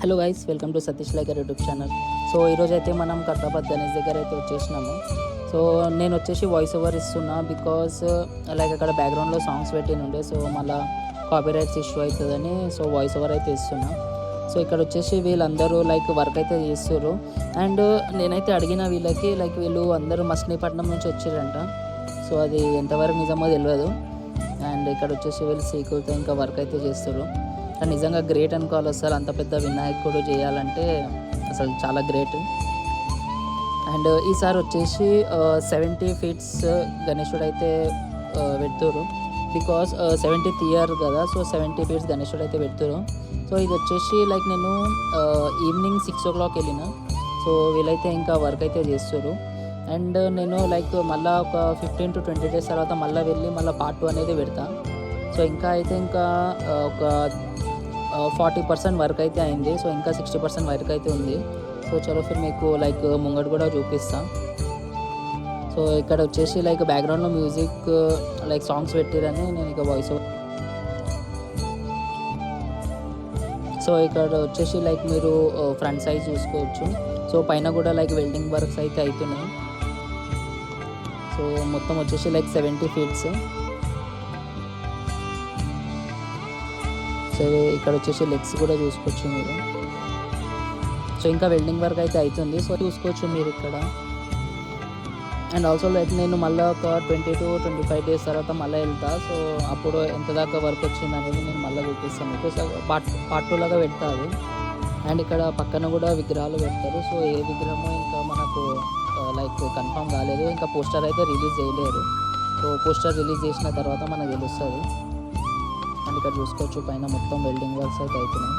Hello guys, welcome to Satish liker YouTube channel. So ఈరోజు అయితే మనం కర్తాబాద్ గణేష్ దగ్గర అయితే వచ్చేసినాము. సో నేను వచ్చేసి వాయిస్ ఓవర్ ఇస్తున్నా బికాస్ లైక్ అక్కడ బ్యాక్గ్రౌండ్లో సాంగ్స్ పెట్టినుండే, సో మళ్ళీ కాపీరైట్స్ ఇష్యూ అవుతుందని సో వాయిస్ ఓవర్ అయితే ఇస్తున్నా. సో ఇక్కడ వచ్చేసి వీళ్ళందరూ లైక్ వర్క్ అయితే చేస్తారు. అండ్ నేనైతే అడిగిన వీళ్ళకి లైక్ వీళ్ళు అందరూ మచిలీపట్నం నుంచి వచ్చారంట. సో అది ఎంతవరకు నిజమో తెలియదు. అండ్ ఇక్కడ వచ్చేసి వీళ్ళు సీకులతో ఇంకా వర్క్ అయితే చేస్తారు. కానీ నిజంగా గ్రేట్ అనుకోవాలి. అసలు అంత పెద్ద వినాయకుడు చేయాలంటే అసలు చాలా గ్రేట్. అండ్ ఈసారి వచ్చేసి 70 ఫీట్స్ గణేశుడు అయితే పెడుతురు. బికాస్ 70th ఇయర్ కదా, సో 70 ఫీట్స్ గణేశుడు అయితే పెడుతురు. సో ఇది వచ్చేసి లైక్ నేను ఈవినింగ్ 6 o'clock వెళ్ళిన. సో వీళ్ళైతే ఇంకా వర్క్ అయితే చేస్తారు. అండ్ నేను లైక్ మళ్ళీ ఒక 15 to 20 days తర్వాత మళ్ళీ వెళ్ళి మళ్ళీ పార్ట్ 2 అనేది పెడతా. సో ఇంకా అయితే ఇంకా ఒక 40% వర్క్ అయితే అయింది. సో ఇంకా 60% వర్క్ అయితే ఉంది. సో చలో ఫిర్ మీకు లైక్ ముంగడు కూడా చూపిస్తా. సో ఇక్కడ వచ్చేసి లైక్ బ్యాక్గ్రౌండ్లో మ్యూజిక్ లైక్ సాంగ్స్ పెట్టిరని నేను ఇక వాయిస్. సో ఇక్కడ వచ్చేసి లైక్ మీరు ఫ్రంట్ సైజ్ చూసుకోవచ్చు. సో పైన కూడా లైక్ వెల్డింగ్ వర్క్స్ అయితే అవుతున్నాయి. సో మొత్తం వచ్చేసి లైక్ 70 ఫీట్స్. సో ఇక్కడ వచ్చేసి లెగ్స్ కూడా చూసుకోవచ్చు మీరు. సో ఇంకా వెల్డింగ్ వర్క్ అయితే అవుతుంది. సో చూసుకోవచ్చు మీరు ఇక్కడ. అండ్ ఆల్సో లైక్ నేను మళ్ళీ ఒక 20 to 25 days తర్వాత మళ్ళీ వెళ్తా. సో అప్పుడు ఎంత దాకా వర్క్ వచ్చింది అనేది నేను మళ్ళీ చూపిస్తాను మీకు. సో పార్ట్ 2 లాగా పెడతారు. అండ్ ఇక్కడ పక్కన కూడా విగ్రహాలు పెడతారు. సో ఏ విగ్రహమో ఇంకా మనకు లైక్ కన్ఫర్మ్ కాలేదు. ఇంకా పోస్టర్ అయితే రిలీజ్ చేయలేరు. సో పోస్టర్ రిలీజ్ చేసిన తర్వాత మనకు తెలుస్తుంది. అండ్ ఇక్కడ చూసుకోవచ్చు పైన మొత్తం వెల్డింగ్ వర్క్స్ అయితే అవుతున్నాయి.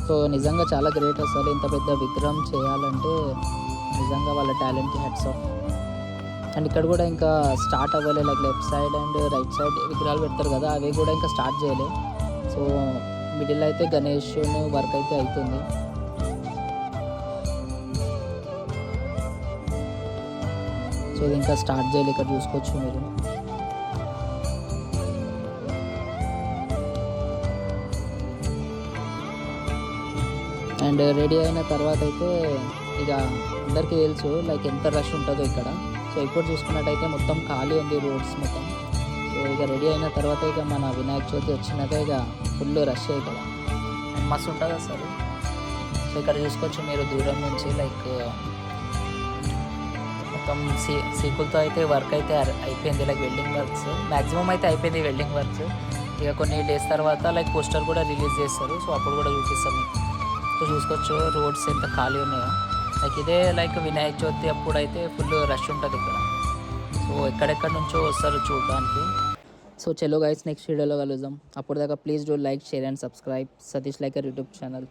సో నిజంగా చాలా గ్రేట్. అసలు ఇంత పెద్ద విగ్రహం చేయాలంటే నిజంగా వాళ్ళ టాలెంట్కి హ్యాట్స్ ఆఫ్. అండ్ ఇక్కడ కూడా ఇంకా స్టార్ట్ అవ్వలేదు. Like left side and right side విగ్రహాలు పెడతారు కదా, అవి కూడా ఇంకా స్టార్ట్ చేయలేదు. సో మిడిల్ అయితే గణేష్ వర్క్ అయితే అవుతుంది. సో ఇది ఇంకా స్టార్ట్ చేయలేదు. ఇక్కడ చూసుకోవచ్చు మీరు. అండ్ రెడీ అయిన తర్వాత అయితే ఇక అందరికీ తెలుసు లైక్ ఎంత రష్ ఉంటుందో ఇక్కడ. సో ఇప్పుడు చూసుకున్నట్టయితే మొత్తం ఖాళీ ఉంది రోడ్స్ మొత్తం. సో ఇక రెడీ అయిన తర్వాత ఇక మన వినాయక చవితి వచ్చినాక ఇక ఫుల్ రష్ ఇక్కడ మస్తు ఉంటుంది అసలు. సో ఇక్కడ చూసుకోవచ్చు మీరు దూరం నుంచి లైక్ మొత్తం సీకులతో అయితే వర్క్ అయితే అయిపోయింది. లైక్ వెల్డింగ్ వర్క్స్ మ్యాక్సిమం అయితే అయిపోయింది వెల్డింగ్ వర్క్స్. ఇక కొన్ని డేస్ తర్వాత లైక్ పోస్టర్ కూడా రిలీజ్ చేస్తారు. సో అప్పుడు కూడా చూపిస్తాం మీకు. సో చూసుకోవచ్చు రోడ్స్ ఎంత ఖాళీ ఉన్నాయో. లైక్ ఇదే లైక్ వినాయక చవితి అప్పుడు అయితే ఫుల్ రష్ ఉంటుంది ఇక్కడ. సో ఎక్కడెక్కడ నుంచో వస్తారు చూడడానికి. సో చలో గైస్, నెక్స్ట్ వీడియోలో కలుద్దాం. అప్పుడు దాకా please do like, share and subscribe Satish liker YouTube channel.